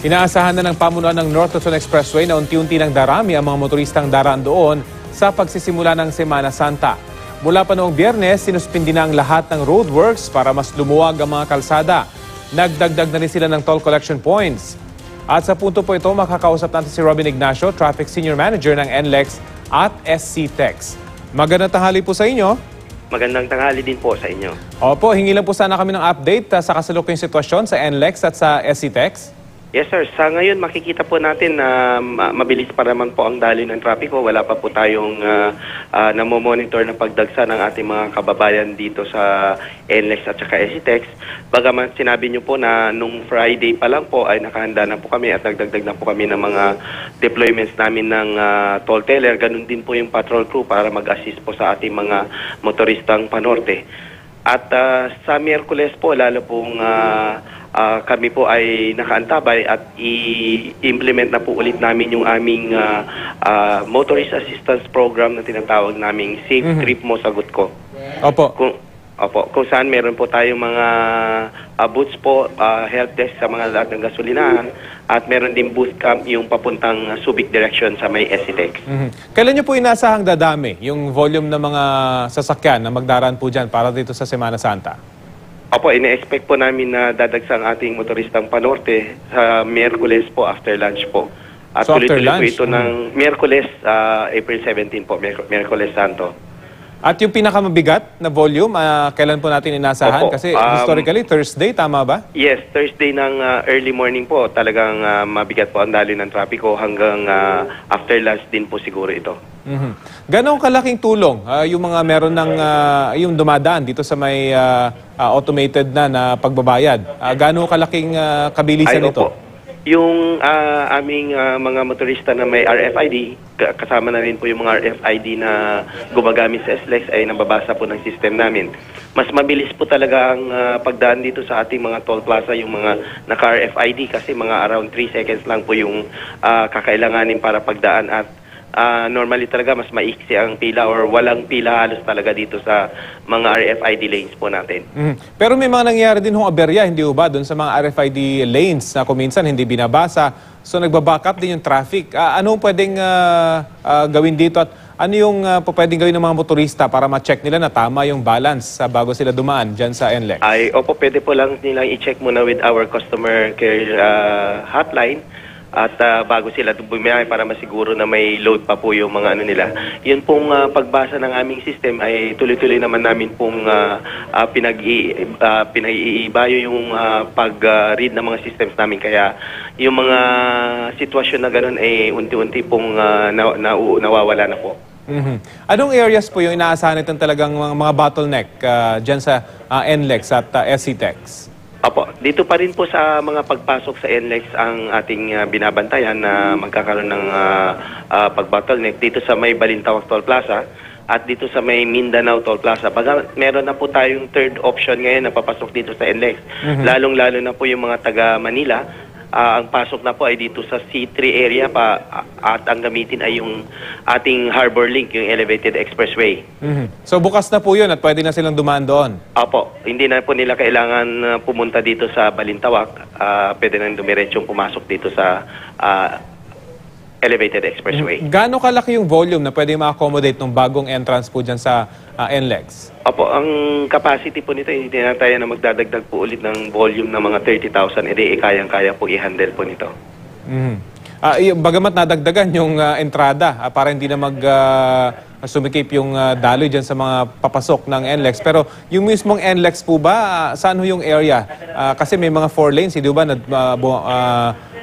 Inaasahan na ng pamunuan ng North Luzon Expressway na unti-unti nang darami ang mga motoristang daraan doon sa pagsisimula ng Semana Santa. Mula pa noong Biyernes, sinuspindi na ang lahat ng roadworks para mas lumuwag ang mga kalsada. Nagdagdag na rin sila ng toll collection points. At sa punto po ito, makakausap natin si Robin Ignacio, Traffic Senior Manager ng NLEX at SCTEX. Magandang tanghali po sa inyo. Magandang tanghali din po sa inyo. Opo, hingi lang po sana kami ng update sa kasalukuyang sitwasyon sa NLEX at sa SCTEX. Yes sir, sa ngayon makikita po natin na mabilis pa naman po ang daloy ng trapiko. Wala pa po tayong namomonitor na pagdagsa ng ating mga kababayan dito sa NLEX at saka SCTEX. Bagaman sinabi niyo po na nung Friday pa lang po ay nakahanda na po kami at nagdagdag na po kami ng mga deployments namin ng toll teller. Ganun din po yung patrol crew para mag-assist po sa ating mga motoristang panorte. At sa Miyerkules po, lalo pong kami po ay nakaantabay at i-implement na po ulit namin yung aming motorist assistance program na tinatawag naming Safe Trip Mo Sagot Ko. Opo. Kung saan meron po tayong mga booths po, help desk sa mga lahat ng gasolinahan at meron din booth camp yung papuntang Subic direction sa may SCTEX. Kailan nyo po inaasahang dadami yung volume ng mga sasakyan na magdaraan po dyan para dito sa Semana Santa? Opo, ine-expect po namin na dadagsang ating motoristang panorte sa Miyerkules po after lunch po. At So, after tuloy-tuloy po lunch? ito ng Miyerkules, April 17 po, Miyerkules Santo. At yung pinakamabigat na volume, kailan po natin inaasahan? Opo, Kasi historically, Thursday, tama ba? Yes, Thursday ng early morning po, talagang mabigat po ang daloy ng trapiko hanggang after lunch din po siguro ito. Ganong kalaking tulong yung mga meron ng yung dumadaan dito sa may automated na pagbabayad? Ganong kalaking kabilisan ito? Opo. Yung aming mga motorista na may RFID, kasama na rin po yung mga RFID na gumagamit sa SLEX ay nababasa po ng system namin. Mas mabilis po talaga ang pagdaan dito sa ating mga toll plaza, yung mga naka-RFID kasi mga around 3 seconds lang po yung kakailanganin para pagdaan at normally talaga mas maiksi ang pila or walang pila halos talaga dito sa mga RFID lanes po natin. Pero may mga nangyayari din hong aberya, hindi ba, doon sa mga RFID lanes na kuminsan hindi binabasa. So nagbaback up din yung traffic. Anong pwedeng gawin dito at ano yung pwedeng gawin ng mga motorista para ma-check nila na tama yung balance bago sila dumaan dyan sa NLEX? Opo, pwede po lang nilang i-check muna with our customer care hotline. At bago sila bumiyahe para masiguro na may load pa po yung mga ano nila. Yun pong pagbasa ng aming system ay tuloy-tuloy naman namin pong pinag-iibayo yung pag-read ng mga systems namin. Kaya yung mga sitwasyon na gano'n ay unti-unti pong nawawala na po. Anong areas po yung inaasahan itong talagang mga bottleneck dyan sa NLEX at SCTEX? Opo, dito pa rin po sa mga pagpasok sa NLEX ang ating binabantayan na magkakaroon ng pag-bottleneck dito sa may Balintawak Toll Plaza at dito sa may Mindanao Toll Plaza. Baga, meron na po tayong third option ngayon na papasok dito sa NLEX. Lalong-lalo na po yung mga taga Manila. Ang pasok na po ay dito sa C3 area pa at ang gamitin ay yung ating Harbor Link, yung Elevated Expressway. So bukas na po yun at pwede na silang dumaan doon? Opo, hindi na po nila kailangan pumunta dito sa Balintawak. Pwede na dumiretsong pumasok dito sa Elevated Expressway. Gaano kalaki yung volume na pwede ma-accommodate ng bagong entrance po dyan sa NLEX? Opo, ang capacity po nito, hindi na tayo na magdadagdag po ulit ng volume ng mga 30,000. Kayang-kaya po i-handle po nito. Bagamat nadagdagan yung entrada para hindi na sumikip yung daloy dyan sa mga papasok ng NLEX. Pero yung mismong NLEX po ba, saan ho yung area? Kasi may mga 4 lanes, di ba,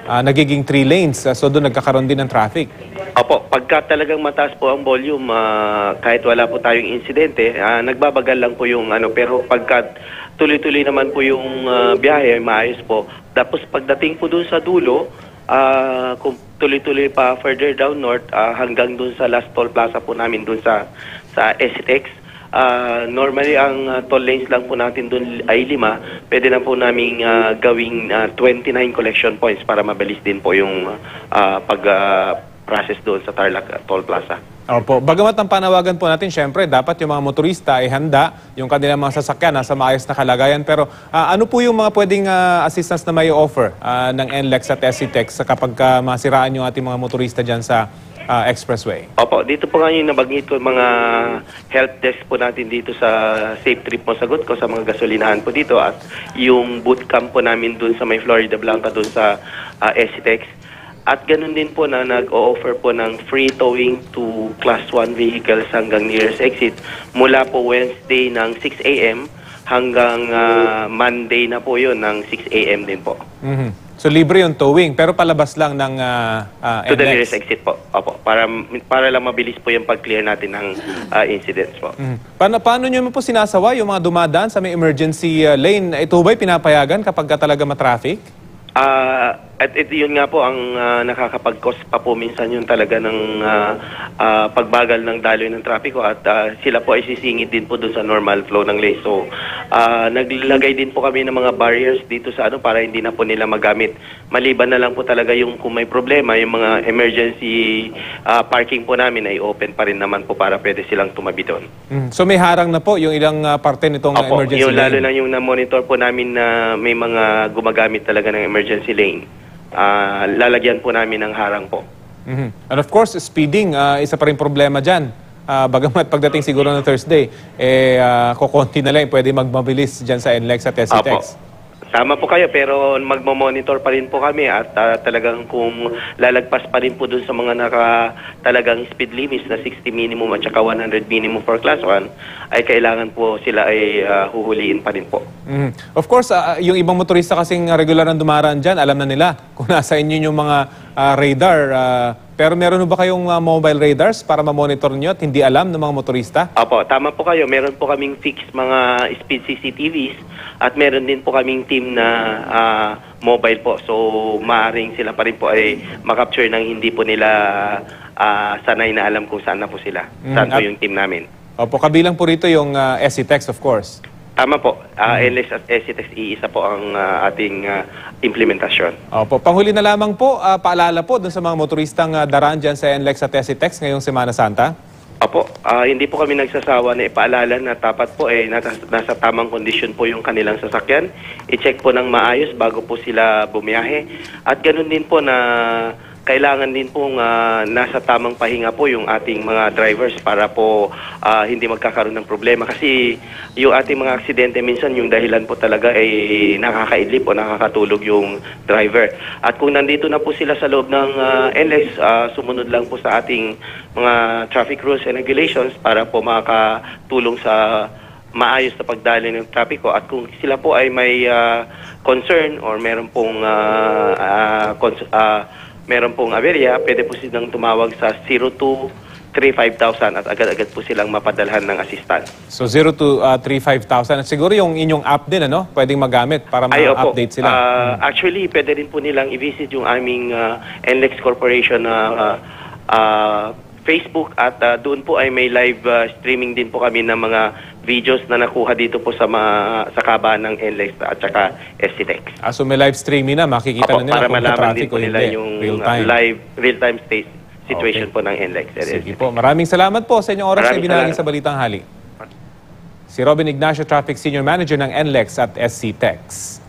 nagiging 3 lanes. So doon nagkakaroon din ng traffic. Opo, pagka talagang mataas po ang volume, kahit wala po tayong insidente, nagbabagal lang po yung pero pagka tuloy-tuloy naman po yung biyahe, maayos po. Tapos pagdating po doon sa dulo, kung tuloy-tuloy pa further down north hanggang doon sa last toll plaza po namin doon sa SCTEX, normally ang toll lanes lang po natin doon ay 5. Pwede na po namin gawing 29 collection points para mabilis din po yung process doon sa Tarlac Toll Plaza. Opo. Bagamat ang panawagan po natin, syempre, dapat yung mga motorista ay handa, yung kanilang mga sasakyan nasa maayos na kalagayan. Pero ano po yung mga pwedeng assistance na may offer ng NLEX at SCTEX kapag masiraan yung ating mga motorista dyan sa expressway? Opo, dito po nga yung nabanggit ko, mga help desk po natin dito sa Safe Trip mo sagot ko sa mga gasolinahan po dito at yung bootcamp po namin dun sa may Florida Blanca dun sa SCTEX. At ganun din po na nag-o-offer po ng free towing to Class 1 vehicles hanggang nearest exit mula po Wednesday ng 6 a.m. hanggang Monday na po yun ng 6 a.m. din po. So libre yung towing pero palabas lang ng To the NLEX. nearest exit po. Opo, para lang mabilis po yung pag-clear natin ng incidents po. Paano nyo po sinasawa yung mga dumadaan sa may emergency lane? Ito ba'y pinapayagan kapag talaga matraffic? At ito yun nga po ang nakakapag-cause pa po minsan yun talaga ng pagbagal ng daloy ng trapiko at sila po ay sisingit din po dun sa normal flow ng lane. So, naglagay din po kami ng mga barriers dito sa para hindi na po nila magamit. Maliban na lang po talaga yung kung may problema, yung mga emergency parking po namin ay open pa rin naman po para pwede silang tumabi doon. So may harang na po yung ilang parte nitong Opo, emergency yung lane? lalo na yung na-monitor po namin na may mga gumagamit talaga ng emergency lane. Lalagyan po namin ng harang po. And of course, speeding, isa pa rin problema dyan. Bagamat pagdating siguro ng Thursday, kukunti na lang, pwede magmabilis dyan sa NLEX at SCTEX. Tama po kayo, pero magmo-monitor pa rin po kami at talagang kung lalagpas pa rin po dun sa mga talagang speed limits na 60 minimum at saka 100 minimum for class 1, ay kailangan po sila ay huhuliin pa rin po. Of course, yung ibang motorista kasing regular na dumaraan dyan, alam na nila kung nasa inyo yung mga radar. Pero meron ba kayong mobile radars para ma-monitor nyo at hindi alam ng mga motorista? Apo, tama po kayo. Meron po kaming fixed mga speed CCTVs at meron din po kaming team na mobile po. So, maaaring sila pa rin po ay makapture nang hindi po nila sanay na alam kung saan na po sila. Saan po yung team namin. Opo, kabilang po rito yung SCTEX, of course. Tama po. NLEX at SCTEX, iisa po ang ating implementasyon. Opo, panghuli na lamang po, paalala po dun sa mga motoristang daraan dyan sa NLEX at SCTEX ngayong Semana Santa. Opo, hindi po kami nagsasawa na ipaalala na dapat po nasa tamang kondisyon po yung kanilang sasakyan. I-check po ng maayos bago po sila bumiyahe. At ganoon din po na kailangan din pong nasa tamang pahinga po yung ating mga drivers para po hindi magkakaroon ng problema. Kasi yung ating mga aksidente minsan yung dahilan po talaga ay nakakaidlip o nakakatulog yung driver. At kung nandito na po sila sa loob ng NLEX, sumunod lang po sa ating mga traffic rules and regulations para po makatulong sa maayos na pagdaloy ng trapiko. At kung sila po ay may concern or meron pong aberya, pwede po silang tumawag sa 02-35,000 at agad-agad po silang mapadalhan ng assistance. So 02-35,000. At siguro yung inyong app din, pwedeng magamit para ma-update sila. Actually, pwede rin po nilang i-visit yung aming NLEX Corporation Facebook at doon po ay may live streaming din po kami ng mga videos na nakuha dito po sa kabaan ng NLEX at saka SCTEX. So may live streaming na, makikita na nila para kung malaman traffic din po o nila hindi. yung Real-time. real-time state situation po ng NLEX. Sige po. Maraming salamat po sa inyong oras na ibinahagi sa Balitang Hali. Si Robin Ignacio, Traffic Senior Manager ng NLEX at SCTEX.